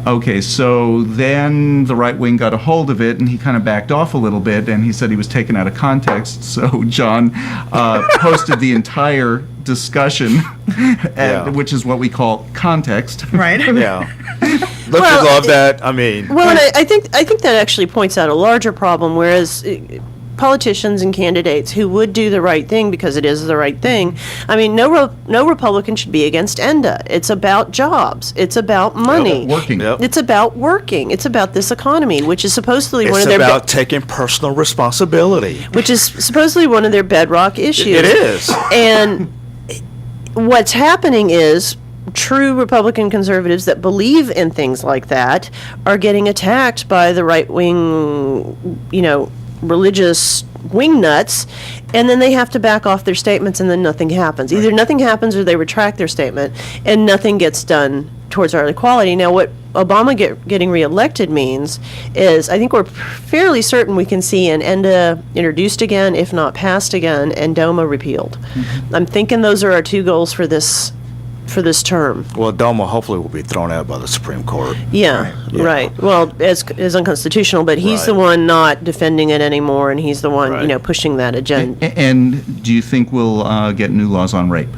Okay, so then the right wing got a hold of it, and he kind of backed off a little bit, and he said he was taken out of context. So John posted the entire discussion, which is what we call context. Right. Yeah. Don't you love that? I mean. Well, and I think that actually points out a larger problem, whereas politicians and candidates who would do the right thing because it is the right thing. I mean, no Republican should be against ENDA. It's about jobs. It's about money. Working. It's about working. It's about this economy, which is supposedly one of their. It's about taking personal responsibility. Which is supposedly one of their bedrock issues. It is. And what's happening is true Republican conservatives that believe in things like that are getting attacked by the right-wing, religious wingnuts, and then they have to back off their statements, and then nothing happens. Either nothing happens or they retract their statement, and nothing gets done towards our equality. Now, what Obama getting reelected means is, I think we're fairly certain we can see an ENDA introduced again, if not passed again, and DOMA repealed. I'm thinking those are our two goals for this term. Well, DOMA hopefully will be thrown out by the Supreme Court. Right. Well, as unconstitutional, but he's the one not defending it anymore, and he's the one, pushing that agenda. And do you think we'll get new laws on rape?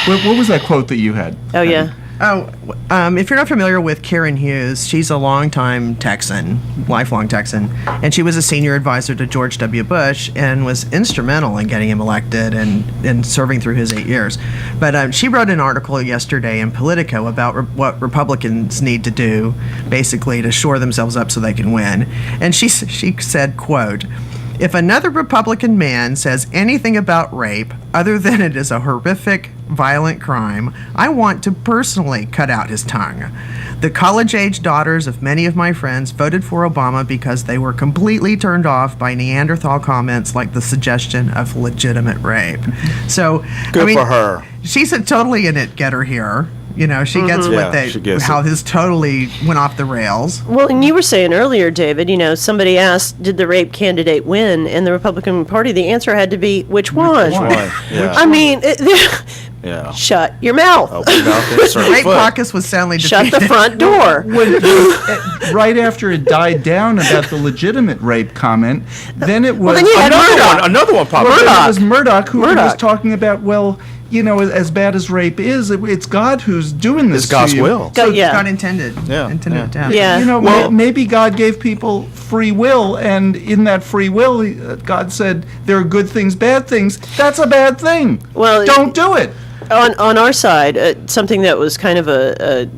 What was that quote that you had? Oh, yeah. If you're not familiar with Karen Hughes, she's a longtime Texan, lifelong Texan, and she was a senior advisor to George W. Bush and was instrumental in getting him elected and serving through his 8 years. But she wrote an article yesterday in Politico about what Republicans need to do, basically, to shore themselves up so they can win. And she said, quote, "If another Republican man says anything about rape other than it is a horrific, violent crime, I want to personally cut out his tongue. The college-age daughters of many of my friends voted for Obama because they were completely turned off by Neanderthal comments like the suggestion of legitimate rape." So, good for her. She's a totally an it-getter here. She gets how this totally went off the rails. Well, and you were saying earlier, David, somebody asked, did the rape candidate win in the Republican Party? The answer had to be, which one? Yeah. I mean, shut your mouth. The rape caucus was soundly defeated. Shut the front door. Right after it died down about the legitimate rape comment, then it was well, then you had another one popped up. It was Murdoch who was talking about, as bad as rape is, it's God who's doing this. It's God's to you. will. So God intended. Intended to happen. Yeah. Maybe God gave people free will, and in that free will, God said there are good things, bad things. That's a bad thing. Well, don't do it. On our side, something that was kind of a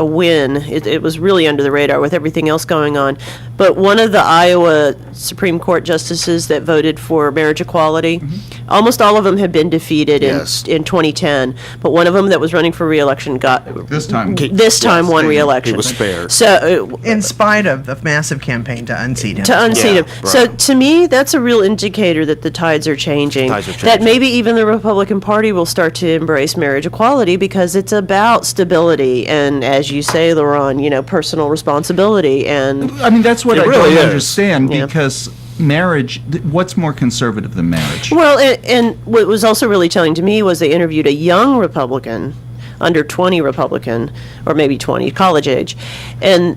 win. It was really under the radar with everything else going on. But one of the Iowa Supreme Court justices that voted for marriage equality, almost all of them have been defeated in 2010. But one of them that was running for re-election got this time won re-election. He was spared. So in spite of the massive campaign to unseat him. Him. Right. So to me, that's a real indicator that the tides are changing. That maybe even the Republican Party will start to embrace marriage equality because it's about stability and, as you say, Lerone, personal responsibility. And I mean, that's what I really don't understand, because marriage, what's more conservative than marriage? Well, and what was also really telling to me was they interviewed a young Republican, under 20 Republican, or maybe 20, college age, and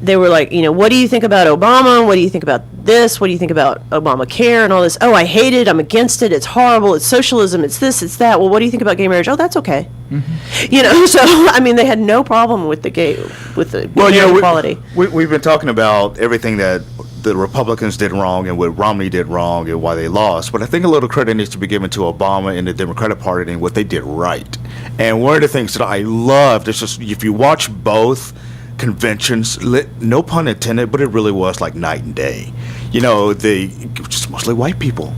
they were like, what do you think about Obama? What do you think about this? What do you think about Obamacare and all this? Oh, I hate it. I'm against it. It's horrible. It's socialism. It's this. It's that. Well, what do you think about gay marriage? Oh, that's okay. You know, so I mean, they had no problem with the gay equality. We've been talking about everything that the Republicans did wrong and what Romney did wrong and why they lost. But I think a little credit needs to be given to Obama and the Democratic Party and what they did right. And one of the things that I loved is just if you watch both conventions, no pun intended, but it really was like night and day. You know, just mostly white people.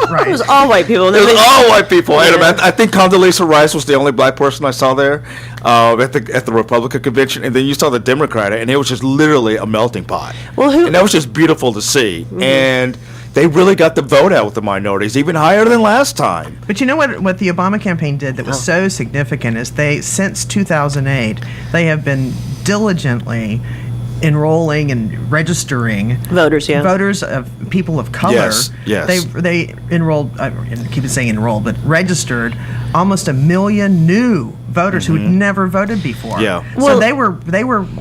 Right. It was all white people. It was all white people. Yeah. I think Condoleezza Rice was the only black person I saw there at the Republican convention, and then you saw the Democratic, and it was just literally a melting pot. And that was just beautiful to see. Mm-hmm. And they really got the vote out with the minorities, even higher than last time. But you know what the Obama campaign did that was so significant is since 2008, they have been diligently enrolling and registering voters of people of color. Yes. They enrolled, I keep saying enrolled, but registered almost 1 million new voters who had never voted before. Yeah. So they were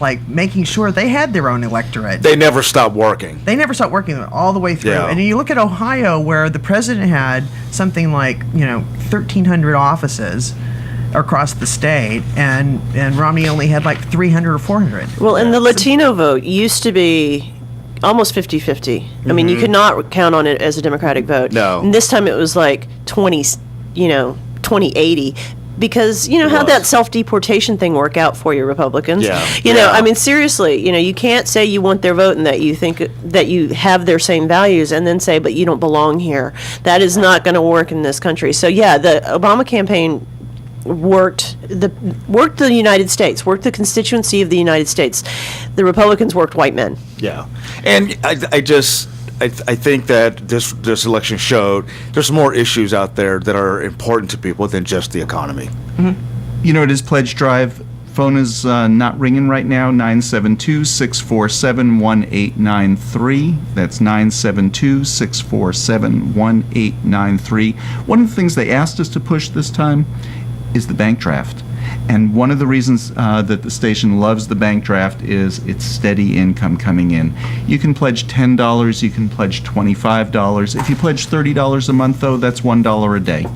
like making sure they had their own electorate. They never stopped working. They never stopped working all the way through. Yeah. And you look at Ohio, where the president had something like 1,300 offices across the state, and Romney only had like 300 or 400. Well, and the Latino vote used to be almost 50-50. I mean, you could not count on it as a Democratic vote. No. And this time it was like 20-80. Because how'd that self-deportation thing work out for you Republicans? Yeah. I mean, seriously, you can't say you want their vote and that you think that you have their same values and then say, but you don't belong here. That is not going to work in this country. So yeah, the Obama campaign worked the United States, worked the constituency of the United States. The Republicans worked white men. Yeah, and I think that this election showed there's more issues out there that are important to people than just the economy. Mm-hmm. It is Pledge Drive. Phone is not ringing right now, 972-647-1893. That's 972-647-1893. One of the things they asked us to push this time is the bank draft. And one of the reasons that the station loves the bank draft is its steady income coming in. You can pledge $10, you can pledge $25. If you pledge $30 a month, though, that's $1 a day.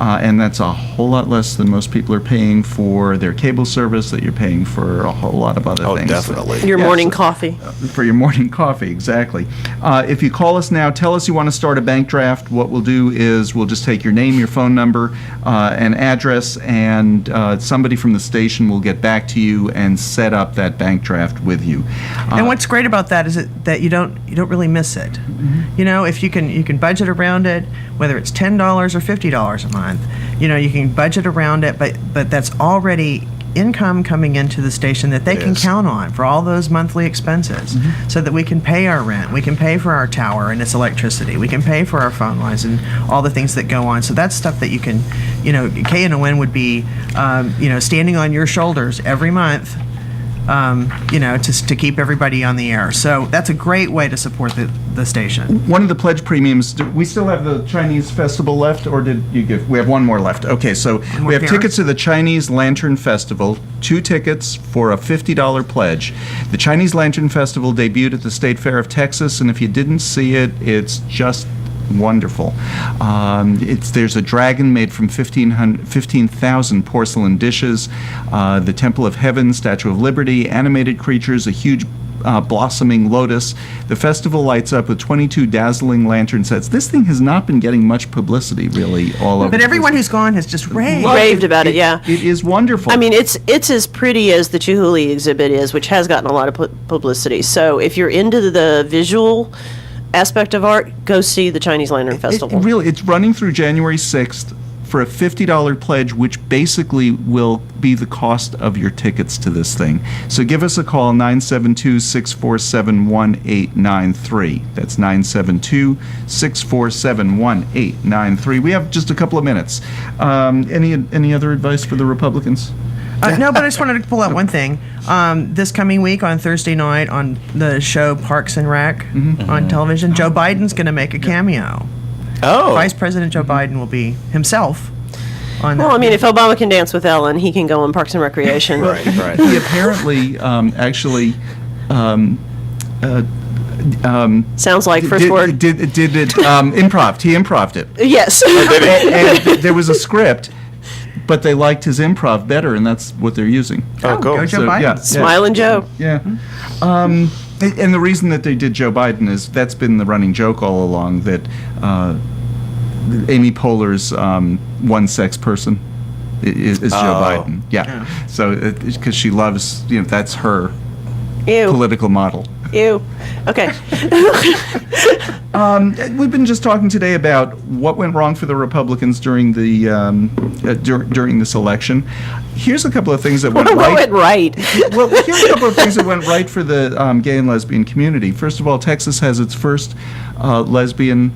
And that's a whole lot less than most people are paying for their cable service, that you're paying for a whole lot of other things. Oh, definitely. Your morning coffee. For your morning coffee, exactly. If you call us now, tell us you want to start a bank draft. What we'll do is we'll just take your name, your phone number, and address, and somebody from the station will get back to you and set up that bank draft with you. And what's great about that is that you don't really miss it. Mm-hmm. If you can budget around it, whether it's $10 or $50 a month, you can budget around it, but that's already income coming into the station that they can count on for all those monthly expenses, so that we can pay our rent, we can pay for our tower and its electricity, we can pay for our phone lines and all the things that go on. So that's stuff that you can, KNON would be, standing on your shoulders every month, to keep everybody on the air. So that's a great way to support the station. One of the pledge premiums, do we still have the Chinese Festival left, or did you give? We have one more left. Okay, so we have tickets to the Chinese Lantern Festival, 2 tickets for a $50 pledge. The Chinese Lantern Festival debuted at the State Fair of Texas, and if you didn't see it, it's just wonderful. There's a dragon made from 15,000 porcelain dishes, the Temple of Heaven, Statue of Liberty, animated creatures, a huge blossoming lotus. The festival lights up with 22 dazzling lantern sets. This thing has not been getting much publicity, really, all over. But everyone who's gone has just raved about it. Yeah, it is wonderful. I mean, it's as pretty as the Chihuly exhibit is, which has gotten a lot of publicity. So if you're into the visual aspect of art, go see the Chinese Lantern Festival. It's running through January 6th for a $50 pledge, which basically will be the cost of your tickets to this thing. So give us a call, 972-647-1893. That's 972-647-1893. We have just a couple of minutes. Any other advice for the Republicans? No, but I just wanted to pull out one thing. This coming week on Thursday night on the show Parks and Rec on television, Joe Biden's going to make a cameo. Oh. Vice President Joe Biden will be himself on that. Well, I mean, if Obama can dance with Ellen, he can go on Parks and Recreation. Right. He apparently actually... sounds like first word. Did it improv? He improved it. Yes. And there was a script, but they liked his improv better, and that's what they're using. Oh, cool. Go Joe Biden. Smiling Joe. Yeah. And the reason that they did Joe Biden is that's been the running joke all along, that Amy Poehler's one-sex person is Joe Biden. Yeah. So, because she loves, that's her political model. Ew. Okay. We've been just talking today about what went wrong for the Republicans during the during this election. Here's a couple of things that went right. What went right? Well, here's a couple of things that went right for the gay and lesbian community. First of all, Texas has its first lesbian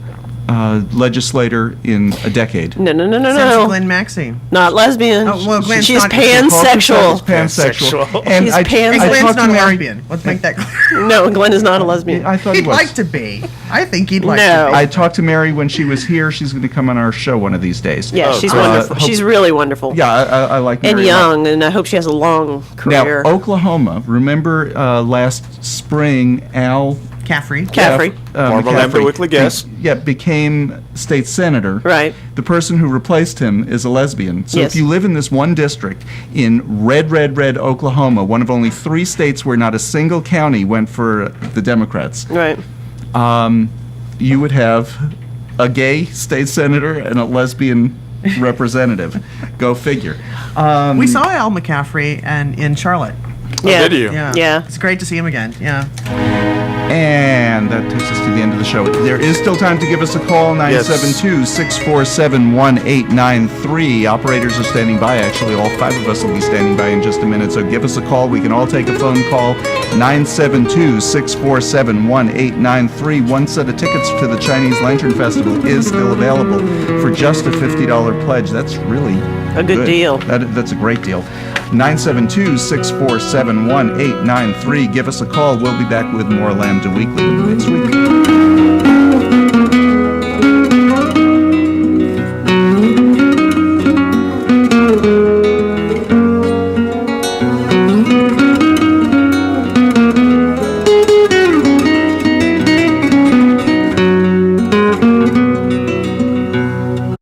legislator in a decade. No. Glenn Maxey. Not lesbian. Oh, well, Glenn's She's not- pansexual. Pansexual. And She's I And I Glenn's talked not to a Mary. lesbian. Let's make that clear. No, Glenn is not a lesbian. I thought he He'd was. like to be. I think he'd like No. to be. I talked to Mary when she was here. She's going to come on our show one of these days. Yeah, she's wonderful. She's really wonderful. Yeah, I like Mary. And a lot. young, and I hope she has a long career. Now, Oklahoma, remember last spring, Al Caffrey. Caffrey. Former Lambda Weekly guest. became state senator. Right. The person who replaced him is a lesbian. So Yes. if you live in this one district in red Oklahoma, one of only 3 states where not a single county went for the Democrats, Right. you would have a gay state senator and a lesbian representative. Go figure. We saw Al McCaffrey in Charlotte. Yeah. Did you? Yeah. It's great to see him again. Yeah. And that takes us to the end of the show. There is still time to give us a call, 972-647-1893. Operators are standing by. Actually, all 5 of us will be standing by in just a minute, so give us a call. We can all take a phone call, 972-647-1893. One set of tickets to the Chinese Lantern Festival is still available for just a $50 pledge. That's really A good deal. That's a great deal. 972-647-1893. Give us a call. We'll be back with more Lambda Weekly next week.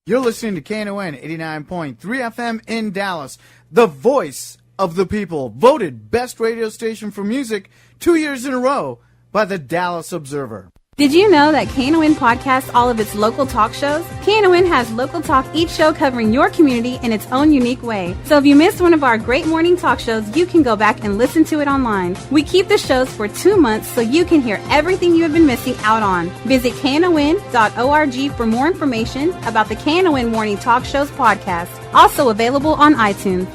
You're listening to KNON 89.3 FM in Dallas, the voice of the people, voted best radio station for music 2 years in a row by the Dallas Observer. Did you know that Knon podcasts all of its local talk shows? Knon has local talk, each show covering your community in its own unique way. So if you missed one of our great morning talk shows, you can go back and listen to it online. We keep the shows for 2 months so you can hear everything you have been missing out on. Visit knon.org for more information about the Knon Morning Talk Shows podcast, also available on iTunes.